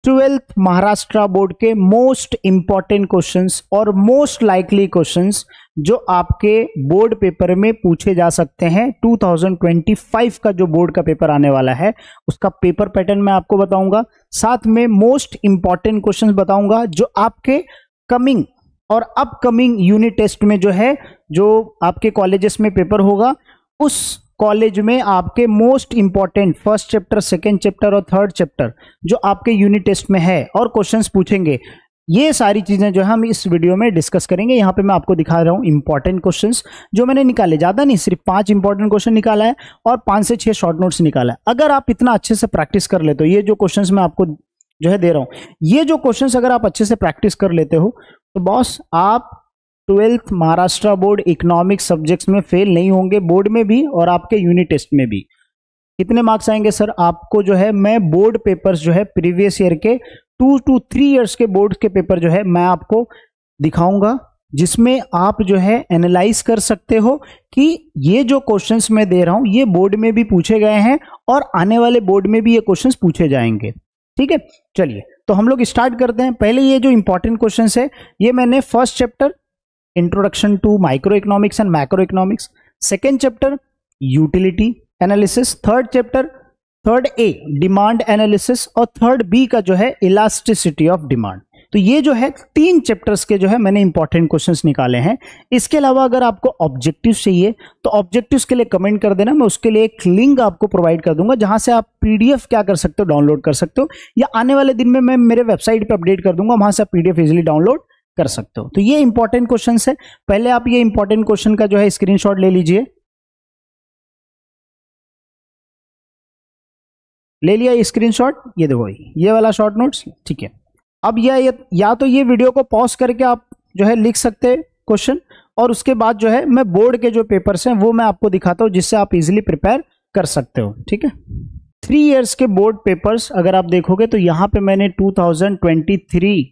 Twelfth Maharashtra board के most important questions और most likely questions जो आपके बोर्ड पेपर में पूछे जा सकते हैं। 2025 का जो बोर्ड का पेपर आने वाला है उसका पेपर पैटर्न मैं आपको बताऊंगा, साथ में मोस्ट इंपॉर्टेंट क्वेश्चंस बताऊंगा जो आपके कमिंग और अपकमिंग यूनिट टेस्ट में जो है, जो आपके कॉलेजेस में पेपर होगा उस कॉलेज में आपके most important first chapter, second chapter और थर्ड चैप्टर जो आपके यूनिट टेस्ट में है और क्वेश्चंस पूछेंगे। ये सारी चीजें जो है हम इस वीडियो में डिस्कस करेंगे। यहाँ पे मैं आपको दिखा रहा हूँ इंपॉर्टेंट क्वेश्चंस जो मैंने निकाले, ज्यादा नहीं, सिर्फ 5 इंपॉर्टेंट क्वेश्चन निकाला है और 5 से 6 शॉर्ट नोट्स निकाला है। अगर आप इतना अच्छे से प्रैक्टिस कर लेते हो, ये जो क्वेश्चंस मैं आपको जो है दे रहा हूँ, ये जो क्वेश्चंस अगर आप अच्छे से प्रैक्टिस कर लेते हो तो बॉस आप 12th Maharashtra board economics subjects में फेल नहीं होंगे, बोर्ड में भी और आपके यूनिट टेस्ट में भी। कितने मार्क्स आएंगे सर? आपको जो है मैं बोर्ड पेपर्स जो है प्रीवियस ईयर के 2 to 3 इयर्स के बोर्ड के पेपर जो है मैं आपको दिखाऊंगा, जिसमें आप जो है एनालाइज कर सकते हो कि ये जो क्वेश्चंस मैं दे रहा हूं ये बोर्ड में भी पूछे गए हैं और आने वाले बोर्ड में भी ये क्वेश्चंस पूछे जाएंगे। ठीक है, चलिए तो हम लोग स्टार्ट करते हैं। पहले ये जो इंपॉर्टेंट क्वेश्चंस है ये मैंने first chapter introduction to micro economics and macro economics, second chapter utility analysis, third chapter third A demand analysis और थर्ड बी का जो है इलास्टिसिटी ऑफ डिमांड। तो ये जो है 3 चैप्टर्स के जो है मैंने इंपॉर्टेंट क्वेश्चंस निकाले हैं। इसके अलावा अगर आपको ऑब्जेक्टिव्स चाहिए तो ऑब्जेक्टिव्स के लिए कमेंट कर देना, मैं उसके लिए एक लिंक आपको प्रोवाइड कर दूंगा जहां से आप पीडीएफ क्या कर सकते हो, डाउनलोड कर सकते हो, या आने वाले दिन में मैं मेरे वेबसाइट पे अपडेट कर दूंगा, वहां से आप पीडीएफ इजिली डाउनलोड कर सकते हो। तो ये इंपॉर्टेंट क्वेश्चन है। पहले आप ये इंपॉर्टेंट क्वेश्चन का जो है स्क्रीनशॉट ले लीजिए। ले लिया स्क्रीनशॉट, ये देखो ये वाला शॉर्ट नोट्स, ठीक है। अब या तो ये वीडियो को पॉज करके आप जो है लिख सकते हैं क्वेश्चन, और उसके बाद जो है मैं बोर्ड के जो पेपर्स हैं वो मैं आपको दिखाता हूं जिससे आप इजीली प्रिपेयर कर सकते हो। ठीक है, 3 इयर्स के बोर्ड पेपर्स अगर आप देखोगे तो यहां पे मैंने 2023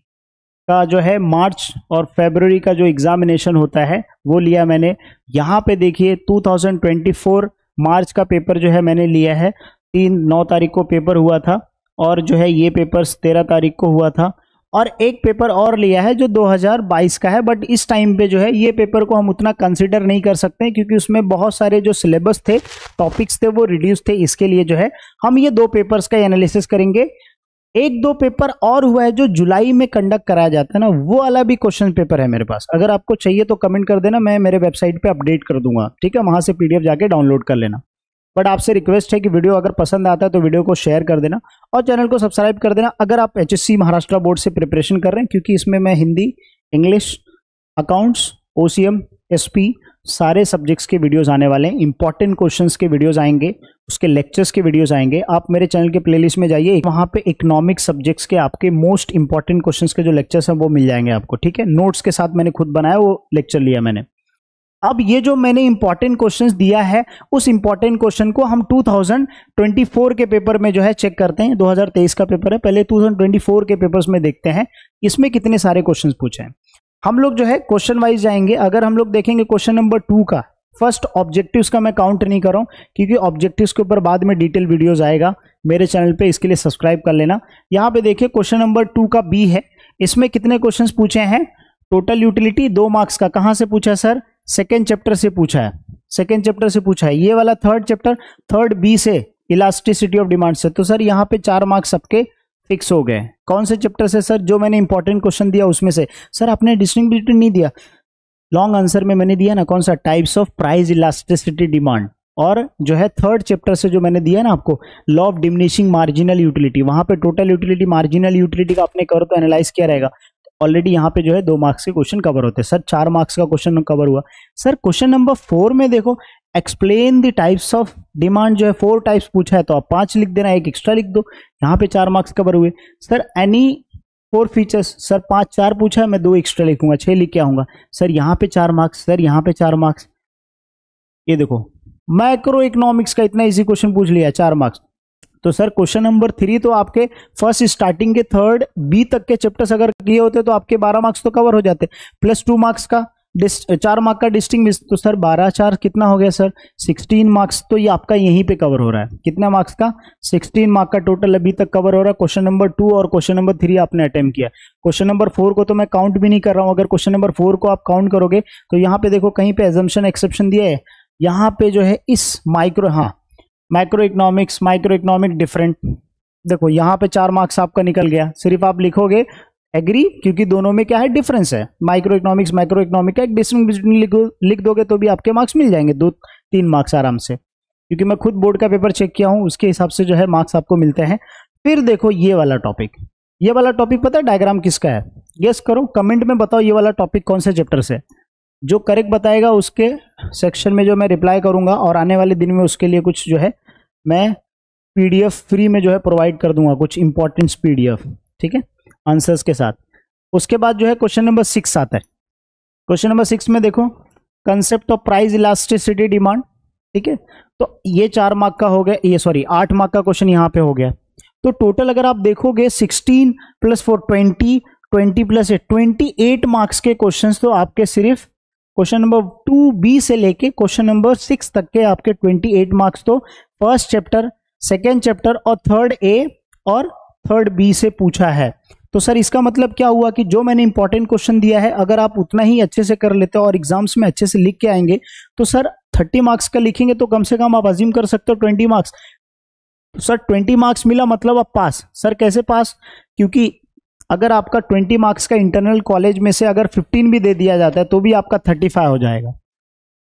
का जो है मार्च और फरवरी का जो एग्जामिनेशन होता है वो लिया मैंने। यहाँ पे देखिए 2024 मार्च का पेपर जो है मैंने लिया है, 9 तारीख को पेपर हुआ था, और जो है ये पेपर 13 तारीख को हुआ था, और एक पेपर और लिया है जो 2022 का है। बट इस टाइम पे जो है ये पेपर को हम उतना कंसिडर नहीं कर सकते क्योंकि उसमें बहुत सारे जो सिलेबस थे, टॉपिक्स थे वो रिड्यूस थे। इसके लिए जो है हम ये 2 पेपर्स का एनालिसिस करेंगे। 1-2 पेपर और हुआ है जो जुलाई में कंडक्ट कराया जाता है ना, वो वाला भी क्वेश्चन पेपर है मेरे पास। अगर आपको चाहिए तो कमेंट कर देना, मैं मेरे वेबसाइट पे अपडेट कर दूंगा। ठीक है, वहां से पीडीएफ जाके डाउनलोड कर लेना। बट आपसे रिक्वेस्ट है कि वीडियो अगर पसंद आता है तो वीडियो को शेयर कर देना और चैनल को सब्सक्राइब कर देना अगर आप एचएससी महाराष्ट्र बोर्ड से प्रिपरेशन कर रहे हैं, क्योंकि इसमें मैं Hindi, English, accounts, OCM, SP सारे सब्जेक्ट्स के वीडियोस आने वाले हैं। इंपॉर्टेंट क्वेश्चंस के वीडियोस आएंगे, उसके लेक्चर्स के वीडियोस आएंगे। आप मेरे चैनल के प्लेलिस्ट में जाइए, वहां पे इकोनॉमिक सब्जेक्ट्स के आपके मोस्ट इंपॉर्टेंट क्वेश्चंस के जो लेक्चर्स हैं वो मिल जाएंगे आपको। ठीक है, नोट्स के साथ मैंने खुद बनाया, वो लेक्चर लिया मैंने। अब ये जो मैंने इंपॉर्टेंट क्वेश्चंस दिया है उस इंपॉर्टेंट क्वेश्चन को हम 2024 के पेपर में जो है चेक करते हैं। 2023 का पेपर है, पहले 2024 के पेपर्स में देखते हैं इसमें कितने सारे क्वेश्चंस पूछे हैं। हम लोग जो है क्वेश्चन वाइज जाएंगे। अगर हम लोग देखेंगे क्वेश्चन नंबर 2 का फर्स्ट ऑब्जेक्टिव्स का मैं काउंट नहीं कर रहा हूं क्योंकि ऑब्जेक्टिव्स के ऊपर बाद में डिटेल वीडियोस आएगा मेरे चैनल पे, इसके लिए सब्सक्राइब कर लेना। यहाँ पे देखिए क्वेश्चन नंबर 2 का बी है, इसमें कितने क्वेश्चंस पूछे हैं? टोटल यूटिलिटी 2 मार्क्स का। कहां से पूछा है सर? सेकेंड चैप्टर से पूछा है, सेकेंड चैप्टर से पूछा है। ये वाला थर्ड चैप्टर, थर्ड बी से इलास्टिसिटी ऑफ डिमांड से। तो सर यहाँ पे 4 मार्क्स सबके फिक्स हो गए। कौन से चैप्टर से सर? जो मैंने इंपॉर्टेंट क्वेश्चन दिया उसमें से। सर आपने डिस्टिंक्ट नहीं दिया, लॉन्ग आंसर में मैंने दिया ना, कौन सा? Types of price elasticity demand. और जो है थर्ड चैप्टर से जो मैंने दिया ना आपको, law of diminishing marginal utility, वहां पे टोटल यूटिलिटी, मार्जिनल यूटिलिटी का आपने करो तो एनालाइज किया रहेगा। ऑलरेडी यहाँ पे जो है 2 मार्क्स के क्वेश्चन कवर होते हैं। सर 4 मार्क्स का क्वेश्चन कवर हुआ। सर क्वेश्चन नंबर 4 में देखो, explain the types of demand जो है 4 टाइप्स पूछा है, तो आप 5 लिख देना, 1 एक्स्ट्रा लिख दो। यहाँ पे 4 मार्क्स कवर हुए। सर एनी 4 फीचर्स, सर 4 पूछा है, मैं 2 एक्स्ट्रा लिखूंगा, 6 लिख के आऊंगा। सर यहाँ पे 4 मार्क्स, सर यहाँ पे 4 मार्क्स। ये देखो मैक्रो इकोनॉमिक्स का इतना इजी क्वेश्चन पूछ लिया, 4 मार्क्स। तो सर क्वेश्चन नंबर 3 तो आपके फर्स्ट स्टार्टिंग के थर्ड बी तक के चैप्टर्स अगर किए होते तो आपके 12 मार्क्स तो कवर हो जाते, प्लस 2 मार्क्स का 4 मार्क का डिस्टिंग, तो सर 12 4 कितना हो गया सर 16 मार्क्स। तो ये आपका यहीं पे कवर हो रहा है, कितना मार्क्स का 16 मार्क का टोटल अभी तक कवर हो रहा है। क्वेश्चन नंबर 2 और क्वेश्चन नंबर 3 आपने अटेम्प्ट किया। क्वेश्चन नंबर 4 को तो मैं काउंट भी नहीं कर रहा हूं। अगर क्वेश्चन नंबर 4 को आप काउंट करोगे तो यहाँ पे देखो कहीं पे एजम्पशन एक्सेप्शन दिया है, यहाँ पे जो है इस माइक्रो इकोनॉमिक डिफरेंट, देखो यहाँ पे 4 मार्क्स आपका निकल गया। सिर्फ आप लिखोगे एग्री, क्योंकि दोनों में क्या है डिफरेंस है, माइक्रो इकोनॉमिक का एक डिफरेंस बिटवीन लिख दोगे तो भी आपके मार्क्स मिल जाएंगे 2-3 मार्क्स आराम से, क्योंकि मैं खुद बोर्ड का पेपर चेक किया हूं, उसके हिसाब से जो है मार्क्स आपको मिलते हैं। फिर देखो ये वाला टॉपिक पता है डायग्राम किसका है, गेस करो, कमेंट में बताओ ये वाला टॉपिक कौन से चैप्टर से। जो करेक्ट बताएगा उसके सेक्शन में जो मैं रिप्लाई करूंगा, और आने वाले दिन में उसके लिए कुछ जो है मैं पीडीएफ फ्री में जो है प्रोवाइड कर दूंगा, कुछ इंपॉर्टेंट पीडीएफ, ठीक है, आंसर्स के साथ। उसके बाद जो है क्वेश्चन नंबर 6 आता है। क्वेश्चन नंबर 6 में देखो concept of price elasticity demand, ठीक है, तो ये 4 मार्क का हो गया, ये सॉरी 8 मार्क का क्वेश्चन यहाँ पे हो गया। तो टोटल अगर आप देखोगे 16 + 4 20 + 8 28 मार्क्स के क्वेश्चंस तो आपके सिर्फ क्वेश्चन नंबर 2B से लेके क्वेश्चन नंबर 6 तक के आपके 28 मार्क्स तो फर्स्ट चैप्टर, सेकेंड चैप्टर और थर्ड ए और थर्ड बी से पूछा है। तो सर इसका मतलब क्या हुआ कि जो मैंने इंपॉर्टेंट क्वेश्चन दिया है अगर आप उतना ही अच्छे से कर लेते हो और एग्जाम्स में अच्छे से लिख के आएंगे तो सर 30 मार्क्स का लिखेंगे तो कम से कम आप अज्यूम कर सकते हो 20 मार्क्स। तो सर 20 मार्क्स मिला मतलब आप पास। सर कैसे पास, क्योंकि अगर आपका 20 मार्क्स का इंटरनल कॉलेज में से अगर 15 भी दे दिया जाता है तो भी आपका 35 हो जाएगा,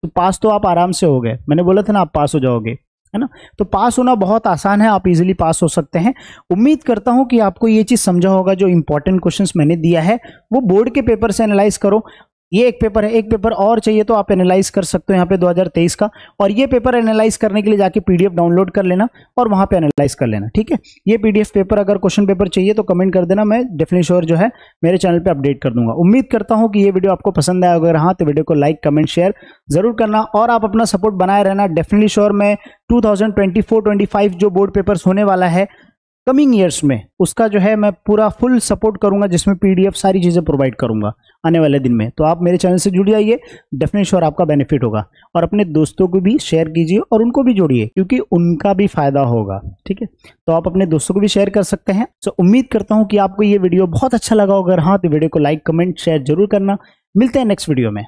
तो पास तो आप आराम से हो गए। मैंने बोला था ना आप पास हो जाओगे, है ना। तो पास होना बहुत आसान है, आप इजीली पास हो सकते हैं। उम्मीद करता हूं कि आपको ये चीज समझा होगा। जो इंपॉर्टेंट क्वेश्चंस मैंने दिया है वो बोर्ड के पेपर से एनालाइज करो। ये एक पेपर है, एक पेपर और चाहिए तो आप एनालाइज कर सकते हो यहाँ पे 2023 का, और ये पेपर एनालाइज करने के लिए जाके पीडीएफ डाउनलोड कर लेना और वहां पे एनालाइज कर लेना, ठीक है। ये पीडीएफ पेपर अगर क्वेश्चन पेपर चाहिए तो कमेंट कर देना, मैं डेफिनेटली श्योर जो है मेरे चैनल पे अपडेट कर दूंगा। उम्मीद करता हूं कि ये वीडियो आपको पसंद आया, अगर हाँ तो वीडियो को लाइक कमेंट शेयर जरूर करना और आप अपना सपोर्ट बनाए रहना। डेफिनेटली श्योर मैं 2024-25 जो बोर्ड पेपर्स होने वाला है कमिंग ईयर्स में, उसका जो है मैं पूरा फुल सपोर्ट करूंगा, जिसमें पीडीएफ सारी चीजें प्रोवाइड करूंगा आने वाले दिन में। तो आप मेरे चैनल से जुड़ जाइए, डेफिनेटली श्योर आपका बेनिफिट होगा। और अपने दोस्तों को भी शेयर कीजिए और उनको भी जोड़िए, क्योंकि उनका भी फायदा होगा, ठीक है। तो आप अपने दोस्तों को भी शेयर कर सकते हैं। तो उम्मीद करता हूं कि आपको ये वीडियो बहुत अच्छा लगा। अगर हाँ तो वीडियो को लाइक कमेंट शेयर जरूर करना। मिलते हैं नेक्स्ट वीडियो में।